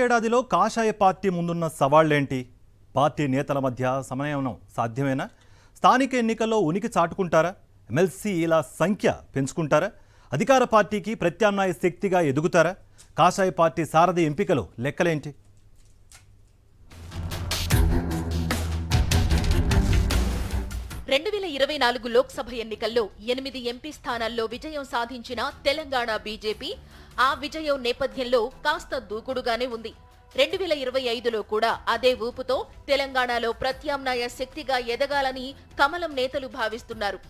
ఏడాదిలో కాషాయ పార్టీ ముందున్న సవాళ్లేంటి? పార్టీ నేతల మధ్య సమన్వయం సాధ్యమేనా? స్థానిక ఎన్నికల్లో ఉనికి చాటుకుంటారా? ఎమ్మెల్సీల సంఖ్య పెంచుకుంటారా? అధికార పార్టీకి ప్రత్యామ్నాయ శక్తిగా ఎదుగుతారా? కాషాయ పార్టీ సారథి ఎంపికలు లెక్కలేంటి? రెండు 2024 లోక్సభ ఎన్నికల్లో 8 ఎంపీ స్థానాల్లో విజయం సాధించిన తెలంగాణ బీజేపీ ఆ విజయం నేపథ్యంలో కాస్త దూకుడుగానే ఉంది. 2025లో కూడా అదే ఊపుతో తెలంగాణలో ప్రత్యామ్నాయ శక్తిగా ఎదగాలని కమలం నేతలు భావిస్తున్నారు.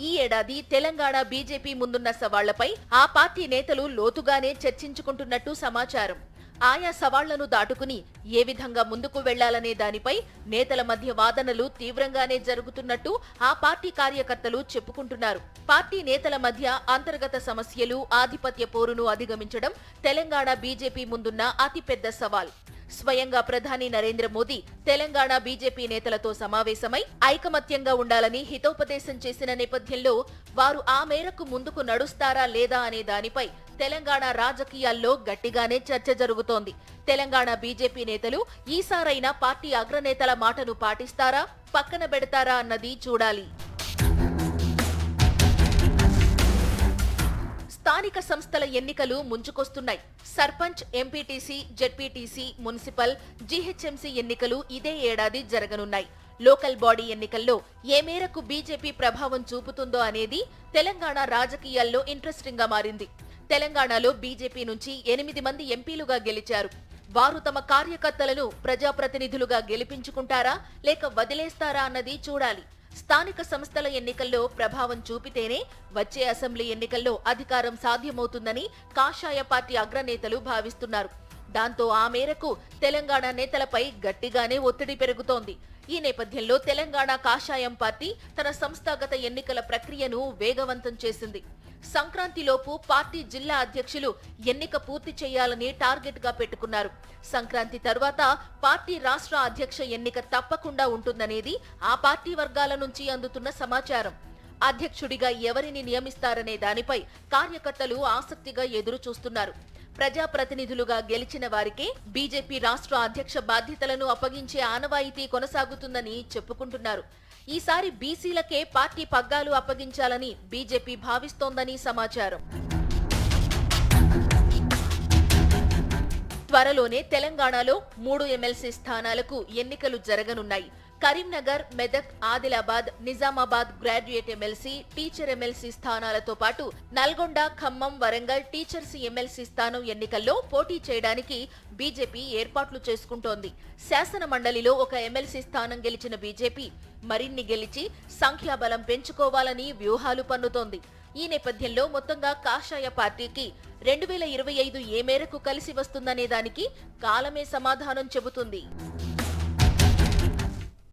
ఈ ఏడాది తెలంగాణ బీజేపీ ముందున్న సవాళ్లపై ఆ పార్టీ నేతలు లోతుగానే చర్చించుకుంటున్నట్టు సమాచారం. ఆయా సవాళ్లను దాటుకుని ఏ విధంగా ముందుకు వెళ్లాలనే దానిపై నేతల మధ్య వాదనలు తీవ్రంగానే జరుగుతున్నట్టు ఆ పార్టీ కార్యకర్తలు చెప్పుకుంటున్నారు. పార్టీ నేతల మధ్య అంతర్గత సమస్యలు, ఆధిపత్య పోరును అధిగమించడం తెలంగాణ బీజేపీ ముందున్న అతిపెద్ద సవాల్. స్వయంగా ప్రధాని నరేంద్ర మోదీ తెలంగాణ బీజేపీ నేతలతో సమావేశమై ఐకమత్యంగా ఉండాలని హితోపదేశం చేసిన నేపథ్యంలో వారు ఆ మేరకు ముందుకు నడుస్తారా లేదా అనే దానిపై తెలంగాణ రాజకీయాల్లో గట్టిగానే చర్చ జరుగుతోంది. తెలంగాణ బీజేపీ నేతలు ఈసారైనా పార్టీ అగ్రనేతల మాటను పాటిస్తారా, పక్కన పెడతారా అన్నది చూడాలి. స్థానిక సంస్థల ఎన్నికలు ముంచుకొస్తున్నాయి. Sarpanch, MPTC, ZPTC, municipal, GHMC ఎన్నికలు ఇదే ఏడాది జరగనున్నాయి. లోకల్ బాడీ ఎన్నికల్లో ఏ మేరకు బీజేపీ ప్రభావం చూపుతుందో అనేది తెలంగాణ రాజకీయాల్లో ఇంట్రెస్టింగ్ గా మారింది. తెలంగాణలో బీజేపీ నుంచి 8 మంది ఎంపీలుగా గెలిచారు. వారు తమ కార్యకర్తలను ప్రజాప్రతినిధులుగా గెలిపించుకుంటారా లేక వదిలేస్తారా అన్నది చూడాలి. స్థానిక సంస్థల ఎన్నికల్లో ప్రభావం చూపితేనే వచ్చే అసెంబ్లీ ఎన్నికల్లో అధికారం సాధ్యమవుతుందని కాషాయ పార్టీ అగ్రనేతలు భావిస్తున్నారు. దాంతో ఆ మేరకు తెలంగాణ నేతలపై గట్టిగానే ఒత్తిడి పెరుగుతోంది. ఈ నేపథ్యంలో తెలంగాణ కాషాయం పార్టీ తన సంస్థాగత ఎన్నికల ప్రక్రియను వేగవంతం చేసింది. సంక్రాంతిలోపు పార్టీ జిల్లా అధ్యక్షులు ఎన్నిక పూర్తి చేయాలని టార్గెట్ గా పెట్టుకున్నారు. సంక్రాంతి తర్వాత పార్టీ రాష్ట్ర అధ్యక్ష ఎన్నిక తప్పకుండా ఉంటుందనేది ఆ పార్టీ వర్గాల నుంచి అందుతున్న సమాచారం. అధ్యక్షుడిగా ఎవరిని నియమిస్తారనే దానిపై కార్యకర్తలు ఆసక్తిగా ఎదురు చూస్తున్నారు. ప్రజాప్రతినిధులుగా గెలిచిన వారికే బీజేపీ రాష్ట్ర అధ్యక్ష బాధ్యతలను అప్పగించే ఆనవాయితీ కొనసాగుతుందని చెప్పుకుంటున్నారు. ఈసారి బీసీలకే పార్టీ పగ్గాలు అప్పగించాలని బీజేపీ భావిస్తోందని సమాచారం. త్వరలోనే తెలంగాణలో 3 ఎమ్మెల్సీ స్థానాలకు ఎన్నికలు జరగనున్నాయి. Karimnagar, Medak, Adilabad, Nizamabad graduate MLC, teacher MLC స్థానాలతో పాటు నల్గొండ, ఖమ్మం, వరంగల్ టీచర్స్ ఎమ్మెల్సీ స్థానం ఎన్నికల్లో పోటీ చేయడానికి బీజేపీ ఏర్పాట్లు చేసుకుంటోంది. శాసన మండలిలో ఒక ఎమ్మెల్సీ స్థానం గెలిచిన బీజేపీ మరిన్ని గెలిచి సంఖ్యాబలం పెంచుకోవాలని వ్యూహాలు పన్నుతోంది. ఈ నేపథ్యంలో మొత్తంగా కాషాయ పార్టీకి 2025 ఏ మేరకు కలిసి వస్తుందనే దానికి కాలమే సమాధానం చెబుతుంది.